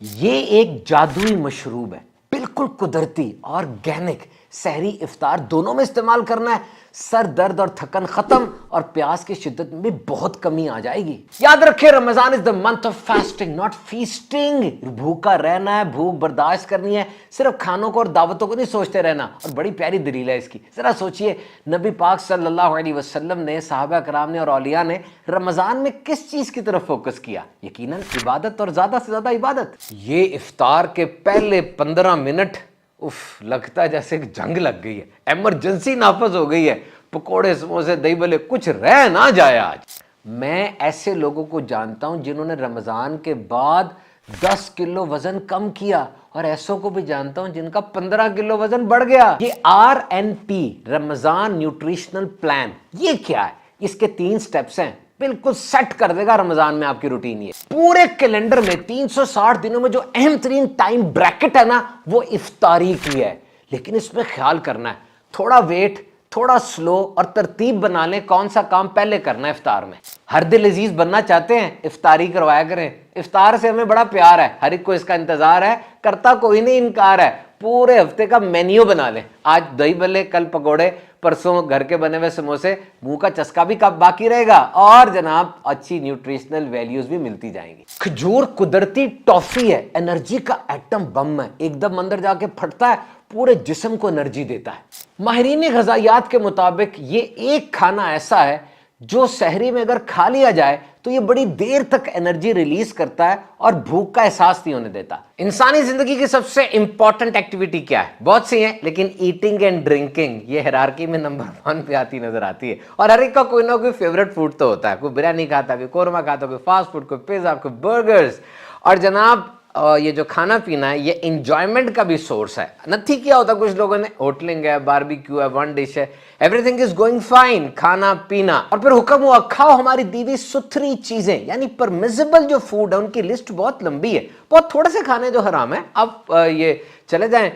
یہ ایک جادوئی مشروب ہے، بالکل قدرتی، آرگینک۔ سحری افطار دونوں میں استعمال کرنا ہے، سر درد اور تھکن ختم اور پیاس کی شدت میں بھی بہت کمی آ جائے گی۔ یاد رکھیں، Ramzan is the month of fasting not feasting. بھوکا رہنا ہے، بھوک برداشت کرنی ہے، صرف کھانوں کو اور دعوتوں کو نہیں سوچتے رہنا۔ اور بڑی پیاری دلیل ہے اس کی، ذرا سوچئے نبی پاک صلی اللہ علیہ وسلم نے، صحابہ کرام نے اور اولیاء نے رمضان میں کس چیز کی طرف فوکس کیا؟ یقیناً عبادت، اور زیادہ سے زیادہ عبادت۔ یہ افطار کے پہلے 15 منٹ لگتا ہے جیسے کہ جنگ لگ گئی ہے، ایمرجنسی نافذ ہو گئی ہے، پکوڑے سموسے دہی بھلے کچھ رہ نہ جائے۔ آج میں ایسے لوگوں کو جانتا ہوں جنہوں نے رمضان کے بعد 10 کلو وزن کم کیا، اور ایسوں کو بھی جانتا ہوں جن کا 15 کلو وزن بڑھ گیا۔ یہ RNP رمضان نیوٹریشنل پلان، یہ کیا ہے؟ اس کے 3 سٹیپس ہیں، بالکل سیٹ کر دے گا رمضان میں آپ کی روٹین۔ یہ پورے کیلنڈر میں 360 دنوں میں جو اہم ترین ٹائم بریکٹ ہے نا، وہ افطاری کی ہے۔ لیکن اس میں خیال کرنا ہے، تھوڑا ویٹ، تھوڑا سلو اور ترتیب بنا لیں کون سا کام پہلے کرنا ہے افطار میں۔ ہر دل عزیز بننا چاہتے ہیں، افطاری کروایا کریں۔ افطار سے ہمیں بڑا پیار ہے، ہر ایک کو اس کا انتظار ہے، کرتا کوئی نہیں انکار ہے۔ پورے ہفتے کا مینیو بنا لیں، آج دہی بھلے، کل پکوڑے، پرسوں گھر کے بنے ہوئے سموسے، منہ کا چسکا بھی کب باقی رہے گا، اور جناب اچھی نیوٹریشنل ویلیوز بھی ملتی جائیں گی۔ کھجور قدرتی ٹافی ہے، انرجی کا ایٹم بم ہے، ایک دم اندر جا کے پھٹتا ہے، پورے جسم کو انرجی دیتا ہے۔ ماہرین غذائیات کے مطابق یہ ایک کھانا ایسا ہے جو سحری میں اگر کھا لیا جائے تو یہ بڑی دیر تک انرجی ریلیز کرتا ہے اور بھوک کا احساس نہیں ہونے دیتا۔ انسانی زندگی کی سب سے امپورٹنٹ ایکٹیویٹی کیا ہے؟ بہت سی ہیں، لیکن ایٹنگ اینڈ ڈرنکنگ یہ ہیرارکی میں نمبر 1 پہ آتی نظر آتی ہے۔ اور ہر ایک کا کوئی نہ کوئی فیوریٹ فوڈ تو ہوتا ہے، کوئی بریانی کھاتا، کوئی قورمہ کھاتا، کوئی فاسٹ فوڈ، کوئی پیزا، کوئی برگرز۔ اور جناب یہ جو کھانا پینا ہے یہ انجوائمنٹ کا بھی سورس ہے۔ نتھی کیا ہوتا کچھ لوگوں نے، ہوٹلنگ ہے، باربیکیو ہے، ون ڈش ہے، everything is going fine, کھانا پینا، اور پھر حکم ہوا کھاؤ ہماری دیوی ستھری چیزیں، یعنی پرمیزیبل جو فوڈ ہے ان کی لسٹ بہت لمبی ہے۔ بہت تھوڑے سے کھانے جو حرام ہے، آپ یہ چلے جائیں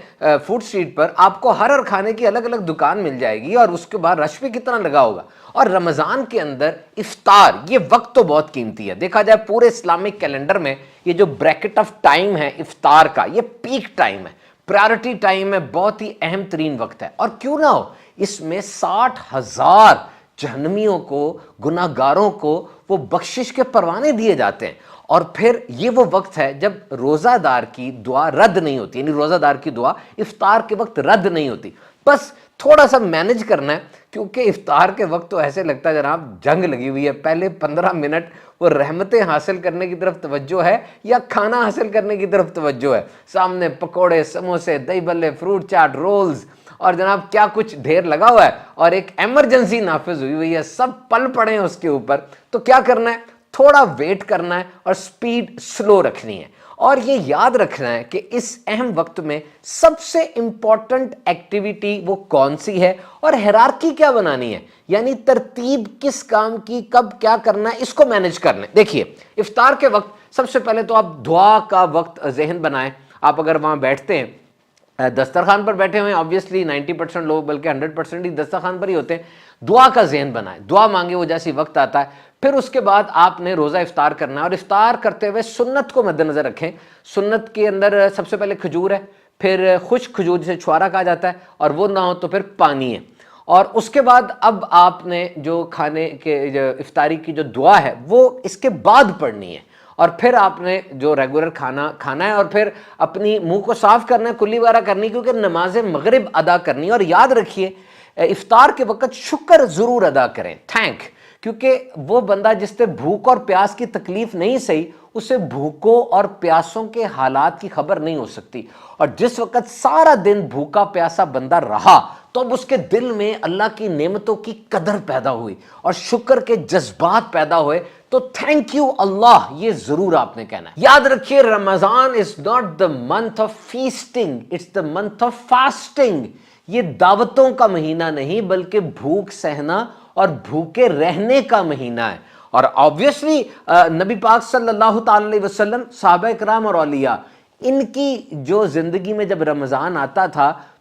فوڈ اسٹریٹ پر، آپ کو ہر کھانے کی الگ الگ دکان مل جائے گی، اور اس کے بعد رش بھی کتنا لگا ہوگا۔ اور رمضان کے اندر افطار یہ وقت تو بہت قیمتی ہے، دیکھا جائے پورے اسلامک کیلنڈر میں یہ جو بریکٹ آف ٹائم ہے افطار کا، یہ پیک ٹائم ہے، پرائورٹی ٹائم ہے، بہت ہی اہم ترین وقت ہے۔ اور کیوں نہ ہو، اس میں 60,000 جہنمیوں کو، گناہ گاروں کو وہ بخشش کے پروانے دیے جاتے ہیں۔ اور پھر یہ وہ وقت ہے جب روزہ دار کی دعا رد نہیں ہوتی، یعنی روزہ دار کی دعا افطار کے وقت رد نہیں ہوتی۔ بس تھوڑا سا مینج کرنا ہے، کیونکہ افطار کے وقت تو ایسے لگتا ہے جناب جنگ لگی ہوئی ہے۔ پہلے 15 منٹ وہ رحمتیں حاصل کرنے کی طرف توجہ ہے یا کھانا حاصل کرنے کی طرف توجہ ہے؟ سامنے پکوڑے، سموسے، دہی بھلے، فروٹ چاٹ، رولز، اور جناب کیا کچھ ڈھیر لگا ہوا ہے، اور ایک ایمرجنسی نافذ ہوئی ہوئی ہے، سب پل پڑے ہیں اس کے اوپر۔ تو کیا کرنا ہے؟ تھوڑا ویٹ کرنا ہے اور سپیڈ سلو رکھنی ہے۔ اور یہ یاد رکھنا ہے کہ اس اہم وقت میں سب سے امپورٹنٹ ایکٹیویٹی وہ کون سی ہے، اور ہیرارکی کیا بنانی ہے، یعنی ترتیب کس کام کی کب کیا کرنا ہے، اس کو مینج کر لیں۔ دیکھیے افطار کے وقت سب سے پہلے تو آپ دعا کا وقت ذہن بنائیں۔ آپ اگر وہاں بیٹھتے ہیں، دسترخوان پر بیٹھے ہوئے ہیں، آبویسلی 90% لوگ بلکہ 100% ہی دسترخوان پر ہی ہوتے ہیں، دعا کا ذہن بنائیں، دعا مانگے وہ جیسی وقت آتا ہے۔ پھر اس کے بعد آپ نے روزہ افطار کرنا ہے، اور افطار کرتے ہوئے سنت کو مد نظر رکھیں۔ سنت کے اندر سب سے پہلے کھجور ہے، پھر خشک کھجور جسے چھوارا کہا جاتا ہے، اور وہ نہ ہو تو پھر پانی ہے۔ اور اس کے بعد اب آپ نے جو کھانے کے جو افطاری کی جو دعا ہے وہ اس کے بعد پڑھنی ہے، اور پھر آپ نے جو ریگولر کھانا ہے، اور پھر اپنی منہ کو صاف کرنا ہے، کلی وغیرہ کرنی، کیونکہ نماز مغرب ادا کرنی ہے۔ اور یاد رکھیے افطار کے وقت شکر ضرور ادا کریں، تھینک، کیونکہ وہ بندہ جس سے بھوک اور پیاس کی تکلیف نہیں سہی، اسے بھوکوں اور پیاسوں کے حالات کی خبر نہیں ہو سکتی۔ اور جس وقت سارا دن بھوکا پیاسا بندہ رہا تو اب اس کے دل میں اللہ کی نعمتوں کی قدر پیدا ہوئی اور شکر کے جذبات پیدا ہوئے، تو تھینک یو اللہ، یہ ضرور آپ نے کہنا ہے۔ یاد رکھیے Ramzan is not the month of feasting, it's the month of fasting. یہ دعوتوں کا مہینہ نہیں بلکہ بھوک سہنا اور بھوکے رہنے کا مہینہ ہے۔ اور آبویسلی نبی پاک صلی اللہ تعالی علیہ وسلم، صحابہ کرام اور اولیاء، ان کی جو زندگی میں جب رمضان آتا تھا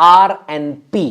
RNP।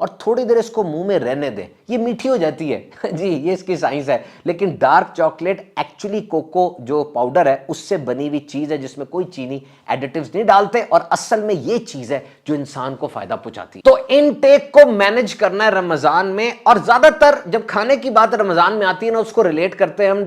اور تھوڑی دیر اس کو منہ میں رہنے دیں, یہ میٹھی ہو جاتی ہے جی یہ اس کی سائنس ہے. لیکن ڈارک چاکلیٹ ایکچولی کوکو جو پاؤڈر ہے اس سے بنی ہوئی چیز ہے جس میں کوئی چینی ایڈیٹیوز نہیں ڈالتے, اور اصل میں یہ چیز ہے جو انسان کو فائدہ پہنچاتی ہے. تو انٹیک کو مینج کرنا ہے رمضان میں, اور زیادہ تر جب کھانے کی بات رمضان میں آتی ہے نا اس کو ریلیٹ کرتے ہیں ہم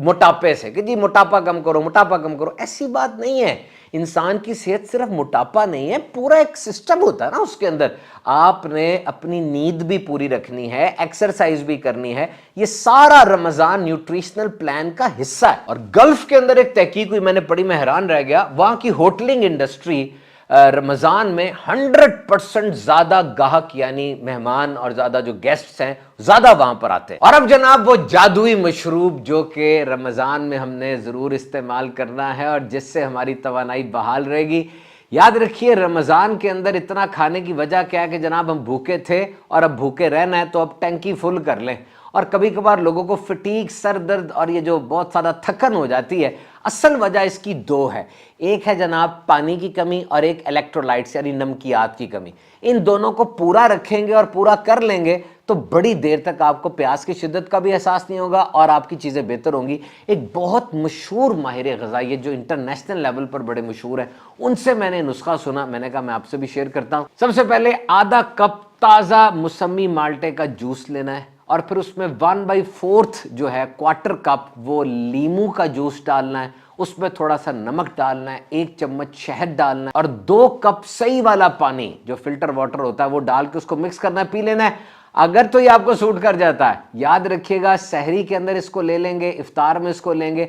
موٹاپے سے کہ جی موٹاپا کم کرو, موٹاپا کم کرو. ایسی بات نہیں ہے. انسان کی صحت صرف موٹاپا نہیں ہے, پورا ایک سسٹم ہوتا ہے نا اس کے اندر. آپ نے اپنی نیند بھی پوری رکھنی ہے, ایکسرسائز بھی کرنی ہے, یہ سارا رمضان نیوٹریشنل پلان کا حصہ ہے. اور گلف کے اندر ایک تحقیق ہوئی, میں نے پڑھی, میں حیران رہ گیا. وہاں کی ہوٹلنگ انڈسٹری رمضان میں 100% زیادہ گاہک یعنی مہمان اور زیادہ جو گیسٹس ہیں زیادہ وہاں پر آتے ہیں. اور اب جناب وہ جادوئی مشروب جو کہ رمضان میں ہم نے ضرور استعمال کرنا ہے اور جس سے ہماری توانائی بحال رہے گی. یاد رکھیے رمضان کے اندر اتنا کھانے کی وجہ کیا ہے کہ جناب ہم بھوکے تھے اور اب بھوکے رہنا ہے, تو اب ٹینکی فل کر لیں. اور کبھی کبھار لوگوں کو فٹیگ, سر درد اور یہ جو بہت زیادہ تھکن ہو جاتی ہے, اصل وجہ اس کی دو ہے. ایک ہے جناب پانی کی کمی اور ایک الیکٹرولائٹس یعنی نمکیات کی کمی. ان دونوں کو پورا رکھیں گے اور پورا کر لیں گے تو بڑی دیر تک آپ کو پیاس کی شدت کا بھی احساس نہیں ہوگا اور آپ کی چیزیں بہتر ہوں گی. ایک بہت مشہور ماہر غذائی جو انٹرنیشنل لیول پر بڑے مشہور ہیں, ان سے میں نے نسخہ سنا, میں نے کہا میں آپ سے بھی شیئر کرتا ہوں. سب سے پہلے آدھا کپ تازہ موسمی مالٹے کا جوس لینا ہے, اور پھر اس میں 1/4 جو ہے کوارٹر کپ وہ لیمو کا جوس ڈالنا ہے. اس میں تھوڑا سا نمک ڈالنا ہے, 1 چمچ شہد ڈالنا ہے, اور 2 کپ صحیح والا پانی جو فلٹر واٹر ہوتا ہے وہ ڈال کے اس کو مکس کرنا ہے, پی لینا ہے. اگر تو یہ آپ کو سوٹ کر جاتا ہے, یاد رکھیے گا سحری کے اندر اس کو لے لیں گے, افطار میں اس کو لیں گے,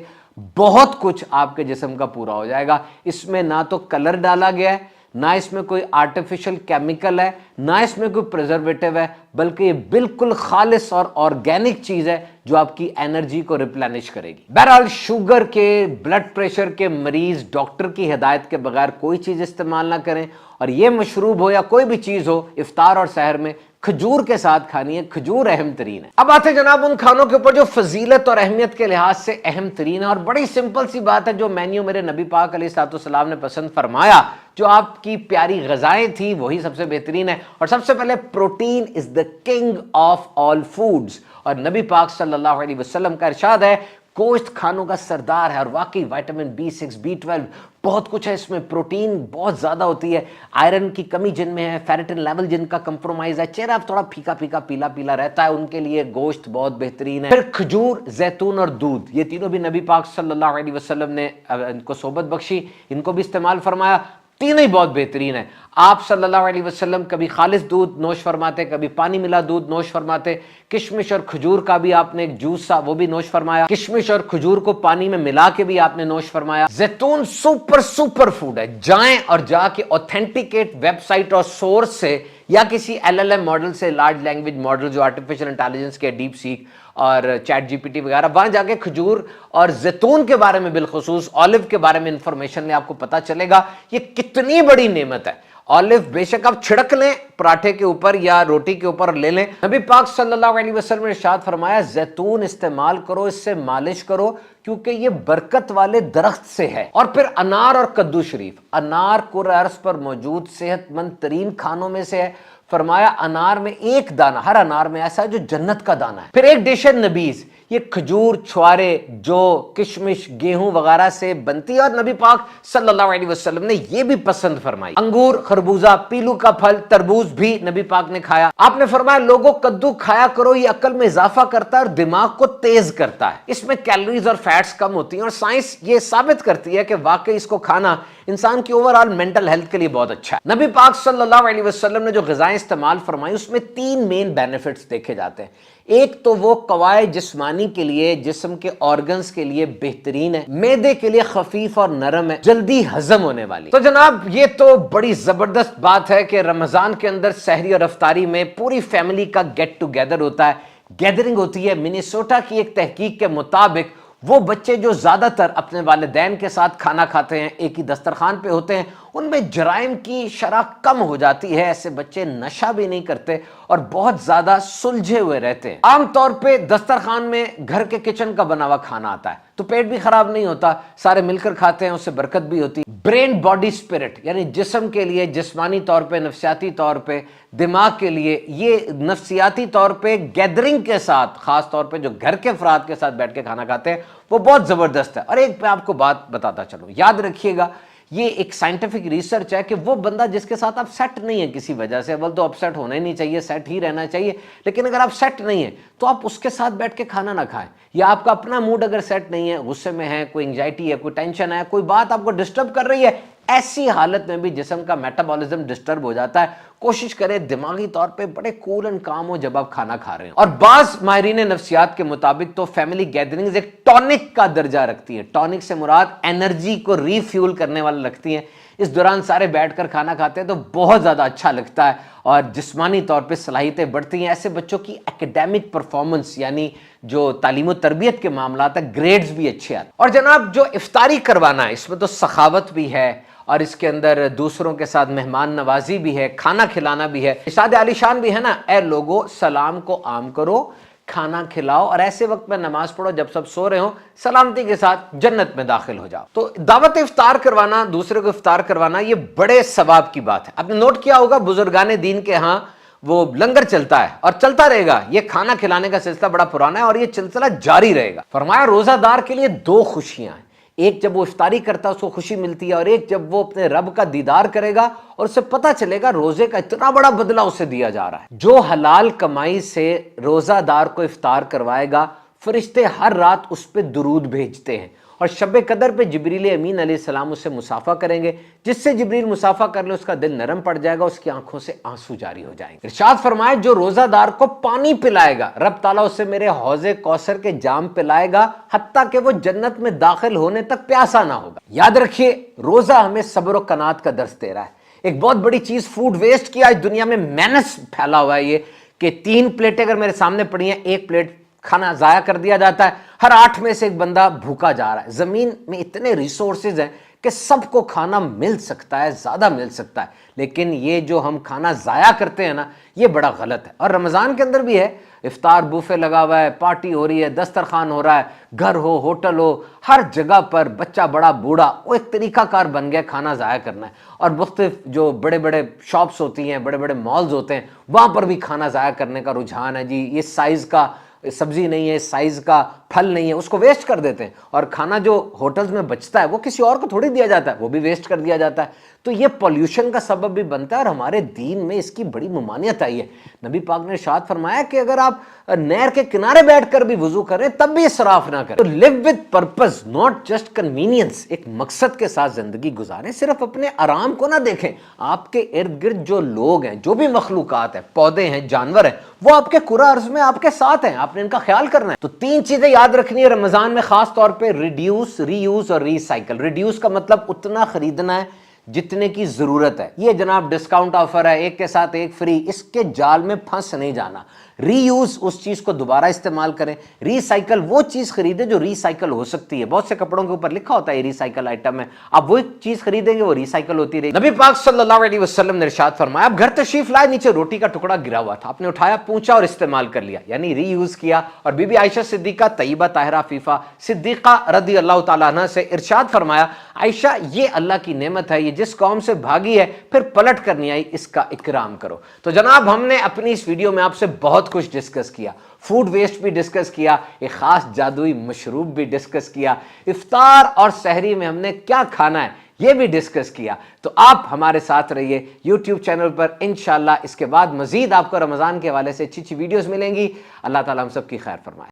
بہت کچھ آپ کے جسم کا پورا ہو جائے گا. اس میں نہ تو کلر ڈالا گیا ہے, نہ اس میں کوئی آرٹیفیشل کیمیکل ہے, نہ اس میں کوئی پریزرویٹو ہے, بلکہ یہ بالکل خالص اور آرگینک چیز ہے جو آپ کی انرجی کو ریپلینش کرے گی. بہرحال شوگر کے, بلڈ پریشر کے مریض ڈاکٹر کی ہدایت کے بغیر کوئی چیز استعمال نہ کریں, اور یہ مشروب ہو یا کوئی بھی چیز ہو افطار اور سحر میں کھجور کے ساتھ کھانی ہے. کھجور اہم ترین ہے. اب آتے ہیں جناب ان کھانوں کے اوپر جو فضیلت اور اہمیت کے لحاظ سے اہم ترین ہے, اور بڑی سمپل سی بات ہے, جو مینیو میرے نبی پاک علیہ الصلوۃ والسلام نے پسند فرمایا, جو آپ کی پیاری غذائیں تھی وہی سب سے بہترین ہے. اور سب سے پہلے protein is the king of all foods, اور نبی پاک صلی اللہ علیہ وسلم کا ارشاد ہے گوشت کھانوں کا سردار ہے. اور واقعی وائٹامن B6, B12 بہت کچھ ہے اس میں, پروٹین بہت زیادہ ہوتی ہے, آئرن کی کمی جن میں ہے, فیرٹن لیول جن کا کمپرومائز ہے, چہرہ تھوڑا پھیکا پھیکا پیلا پیلا رہتا ہے, ان کے لیے گوشت بہت بہترین ہے. پھر کھجور, زیتون اور دودھ, یہ تینوں بھی نبی پاک صلی اللہ علیہ وسلم نے ان کو صحبت بخشی, ان کو بھی استعمال فرمایا. تینوں ہی بہت بہترین ہے. آپ صلی اللہ علیہ وسلم کبھی خالص دودھ نوش فرماتے, کبھی پانی ملا دودھ نوش فرماتے. کشمش اور کھجور کا بھی آپ نے ایک جوس سا وہ بھی نوش فرمایا. کشمش اور کھجور کو پانی میں ملا کے بھی آپ نے نوش فرمایا. زیتون سپر فوڈ ہے. جائیں اور جا کے اوتھینٹیکیٹ ویب سائٹ اور سورس سے یا کسی LLM ماڈل سے, لارج لینگویج ماڈل جو آرٹیفیشل انٹیلیجنس کے, ڈیپ سیک اور چیٹ GPT وغیرہ, وہاں جا کے کھجور اور زیتون کے بارے میں, بالخصوص آلو کے بارے میں انفارمیشن لیں, آپ کو پتا چلے گا یہ کتنی بڑی نعمت ہے. آلو بے شک آپ چھڑک لیں پراٹھے کے اوپر یا روٹی کے اوپر لے لیں. نبی پاک صلی اللہ علیہ وسلم نے ارشاد فرمایا زیتون استعمال کرو, اس سے مالش کرو, کیونکہ یہ برکت والے درخت سے ہے. اور پھر انار اور کدو شریف, انار کرۂ ارض پر موجود صحت مند ترین کھانوں میں سے ہے. فرمایا انار میں ایک دانہ, ہر انار میں ایسا ہے جو جنت کا دانہ ہے. پھر ایک ڈش ہے نبیز, یہ کھجور, چھوارے, جو کشمش, گیہوں وغیرہ سے بنتی ہے, اور نبی پاک صلی اللہ علیہ وسلم نے یہ بھی پسند فرمائی. انگور, خربوزہ, پیلو کا پھل, تربوز بھی نبی پاک نے کھایا. آپ نے فرمایا لوگوں کدو کھایا کرو, یہ عقل میں اضافہ کرتا ہے اور دماغ کو تیز کرتا ہے. اس میں کیلوریز اور فیٹس کم ہوتی ہیں, اور سائنس یہ ثابت کرتی ہے کہ واقعی اس کو کھانا انسان کی اوورآل مینٹل ہیلتھ کے لیے بہت اچھا ہے. نبی پاک صلی اللہ علیہ وسلم نے جو غذائیں استعمال فرمائی اس میں 3 مین بینیفٹس دیکھے جاتے ہیں. ایک تو وہ قواعد جسمانی کے لیے, جسم کے آرگنز کے لیے بہترین ہے, معدے کے لیے خفیف اور نرم ہے, جلدی ہضم ہونے والی. تو جناب یہ تو بڑی زبردست بات ہے کہ رمضان کے اندر سحری اور افطاری میں پوری فیملی کا گیٹ ٹوگیدر ہوتا ہے, گیدرنگ ہوتی ہے. منیسوٹا کی ایک تحقیق کے مطابق وہ بچے جو زیادہ تر اپنے والدین کے ساتھ کھانا کھاتے ہیں, ایک ہی دسترخوان پہ ہوتے ہیں, ان میں جرائم کی شرح کم ہو جاتی ہے، ایسے بچے نشہ بھی نہیں کرتے اور بہت زیادہ سلجھے ہوئے رہتے ہیں۔ عام طور پہ دسترخوان میں گھر کے کچن کا بنا ہوا کھانا آتا ہے تو پیٹ بھی خراب نہیں ہوتا، سارے مل کر کھاتے ہیں، اس سے برکت بھی ہوتی۔ برین باڈی اسپرٹ یعنی جسم کے لیے، جسمانی طور پہ، نفسیاتی طور پہ، دماغ کے لیے، یہ نفسیاتی طور پہ گیدرنگ کے ساتھ، خاص طور پہ جو گھر کے افراد کے ساتھ بیٹھ کے کھانا کھاتے ہیں، وہ بہت زبردست ہے۔ اور ایک میں آپ کو بات بتاتا چلوں، یاد رکھیے گا، یہ ایک سائنٹیفک ریسرچ ہے کہ وہ بندہ جس کے ساتھ آپ سیٹ نہیں ہے کسی وجہ سے، اول تو اپسیٹ ہونا ہی نہیں چاہیے، سیٹ ہی رہنا چاہیے، لیکن اگر آپ سیٹ نہیں ہیں تو آپ اس کے ساتھ بیٹھ کے کھانا نہ کھائیں، یا آپ کا اپنا موڈ اگر سیٹ نہیں ہے، غصے میں ہے، کوئی انگزائٹی ہے، کوئی ٹینشن ہے، کوئی بات آپ کو ڈسٹرب کر رہی ہے، ایسی حالت میں بھی جسم کا میٹابولزم ڈسٹرب ہو جاتا ہے۔ کوشش کریں دماغی طور پہ بڑے کول اینڈ کام ہو جب آپ کھانا کھا رہے ہیں۔ اور بعض ماہرین نفسیات کے مطابق تو فیملی گیدرنگز ایک ٹونک کا درجہ رکھتی ہیں۔ ٹونک سے مراد انرجی کو ری فیول کرنے والا رکھتی ہیں۔ اس دوران سارے بیٹھ کر کھانا کھاتے ہیں تو بہت زیادہ اچھا لگتا ہے اور جسمانی طور پہ صلاحیتیں بڑھتی ہیں۔ ایسے بچوں کی ایکیڈیمک پرفارمنس یعنی جو تعلیم و تربیت کے معاملات ہیں، گریڈز بھی اچھے آتے ہیں۔ اور جناب جو افطاری کروانا ہے، اس میں تو سخاوت بھی ہے اور اس کے اندر دوسروں کے ساتھ مہمان نوازی بھی ہے، کھانا کھلانا بھی ہے، ارشاد عالی شان بھی ہے نا، اے لوگو سلام کو عام کرو، کھانا کھلاؤ اور ایسے وقت میں نماز پڑھو جب سب سو رہے ہوں، سلامتی کے ساتھ جنت میں داخل ہو جاؤ۔ تو دعوت افطار کروانا، دوسرے کو افطار کروانا، یہ بڑے ثواب کی بات ہے۔ آپ نے نوٹ کیا ہوگا بزرگان دین کے ہاں وہ لنگر چلتا ہے اور چلتا رہے گا، یہ کھانا کھلانے کا سلسلہ بڑا پرانا ہے اور یہ سلسلہ جاری رہے گا۔ فرمایا روزہ دار کے لیے دو خوشیاں ہیں، ایک جب وہ افطاری کرتا ہے اس کو خوشی ملتی ہے، اور ایک جب وہ اپنے رب کا دیدار کرے گا اور اسے پتہ چلے گا روزے کا اتنا بڑا بدلہ اسے دیا جا رہا ہے۔ جو حلال کمائی سے روزہ دار کو افطار کروائے گا، فرشتے ہر رات اس پہ درود بھیجتے ہیں اور شب قدر پہ جبریل امین علیہ السلام اسے مسافہ کریں گے، جس سے جبریل مسافہ کر لے اس کا دل نرم پڑ جائے گا، اس کی آنکھوں سے آنسو جاری ہو جائیں گے۔ ارشاد فرمائے جو روزہ دار کو پانی پلائے گا، رب تعالیٰ اسے میرے حوض کوثر کے جام پلائے گا حتیٰ کہ وہ جنت میں داخل ہونے تک پیاسا نہ ہوگا۔ یاد رکھیے روزہ ہمیں صبر و قناعت کا درس دے رہا ہے۔ ایک بہت بڑی چیز فوڈ ویسٹ کی آج دنیا میں مینس پھیلا ہوا ہے، یہ کہ 3 پلیٹیں اگر میرے سامنے پڑی ہیں، 1 پلیٹ کھانا ضائع کر دیا جاتا ہے، ہر 8 میں سے ایک بندہ بھوکا جا رہا ہے۔ زمین میں اتنے ریسورسز ہیں کہ سب کو کھانا مل سکتا ہے، زیادہ مل سکتا ہے، لیکن یہ جو ہم کھانا ضائع کرتے ہیں نا، یہ بڑا غلط ہے۔ اور رمضان کے اندر بھی ہے، افطار بوفے لگا ہوا ہے، پارٹی ہو رہی ہے، دسترخوان ہو رہا ہے، گھر ہو، ہوٹل ہو، ہر جگہ پر بچہ بڑا بوڑھا، وہ ایک طریقہ کار بن گیا کھانا ضائع کرنا ہے۔ اور مختلف جو بڑے بڑے شاپس ہوتی ہیں، بڑے بڑے مالز ہوتے ہیں، وہاں پر بھی کھانا ضائع کرنے کا رجحان ہے۔ جی یہ سائز کا سبزی نہیں ہے، سائز کا پھل نہیں ہے، اس کو ویسٹ کر دیتے ہیں، اور کھانا جو ہوٹلز میں بچتا ہے وہ کسی اور کو تھوڑی دیا جاتا ہے، وہ بھی ویسٹ کر دیا جاتا ہے۔ تو یہ پولیوشن کا سبب بھی بنتا ہے اور ہمارے دین میں اس کی بڑی ممانعت آئی ہے۔ نبی پاک نے ارشاد فرمایا کہ اگر آپ نہر کے کنارے بیٹھ کر بھی وضو کریں تب بھی اسراف نہ کریں۔ تو live with purpose not just convenience, ایک مقصد کے ساتھ زندگی گزاریں، صرف اپنے آرام کو نہ دیکھیں۔ آپ کے ارد گرد جو لوگ ہیں، جو بھی مخلوقات ہیں، پودے ہیں، جانور ہیں، وہ آپ کے کرہ ارض میں آپ کے ساتھ ہیں، آپ نے ان کا خیال کرنا ہے۔ تو 3 چیزیں یاد رکھنی ہے رمضان میں، خاص طور پہ ریڈیوس، ری یوز اور ری سائیکل۔ ریڈیوس کا مطلب اتنا خریدنا ہے جتنے کی ضرورت ہے۔ یہ جناب ڈسکاؤنٹ آفر ہے، ایک کے ساتھ ایک فری، اس کے جال میں پھنس نہیں جانا۔ ری یوز اس چیز کو دوبارہ استعمال کریں۔ ری سائیکل وہ چیز خریدیں جو ری سائیکل ہو سکتی ہے۔ بہت سے کپڑوں کے اوپر لکھا ہوتا ہے یہ ری سائیکل آئٹم ہے، آپ وہی چیز خریدیں گے وہ ری سائیکل ہوتی رہے گی۔ نبی پاک صلی اللہ علیہ وسلم نے ارشاد فرمایا، آپ گھر تشریف لائے، نیچے روٹی کا ٹکڑا گرا ہوا تھا، آپ نے اٹھایا، پونچھا اور استعمال کر لیا، یعنی ری یوز کیا۔ اور بی بی عائشہ صدیقہ طیبہ طاہرہ عفیفہ صدیقہ رضی اللہ تعالیٰ عنہ سے ارشاد فرمایا، عائشہ یہ اللہ کی نعمت ہے، یہ جس قوم سے بھاگی ہے پھر پلٹ کر نہیں آئی، اس کا اکرام کرو۔ تو جناب ہم نے اپنی اس ویڈیو میں آپ سے بہت کچھ ڈسکس کیا، فوڈ ویسٹ بھی ڈسکس کیا، ایک خاص جادوئی مشروب بھی ڈسکس کیا، افطار اور سحری میں ہم نے کیا کھانا ہے یہ بھی ڈسکس کیا۔ تو آپ ہمارے ساتھ رہیے یوٹیوب چینل پر، انشاءاللہ اس کے بعد مزید آپ کو رمضان کے حوالے سے اچھی اچھی ویڈیوز ملیں گی۔ اللہ تعالیٰ ہم سب کی خیر فرمائے۔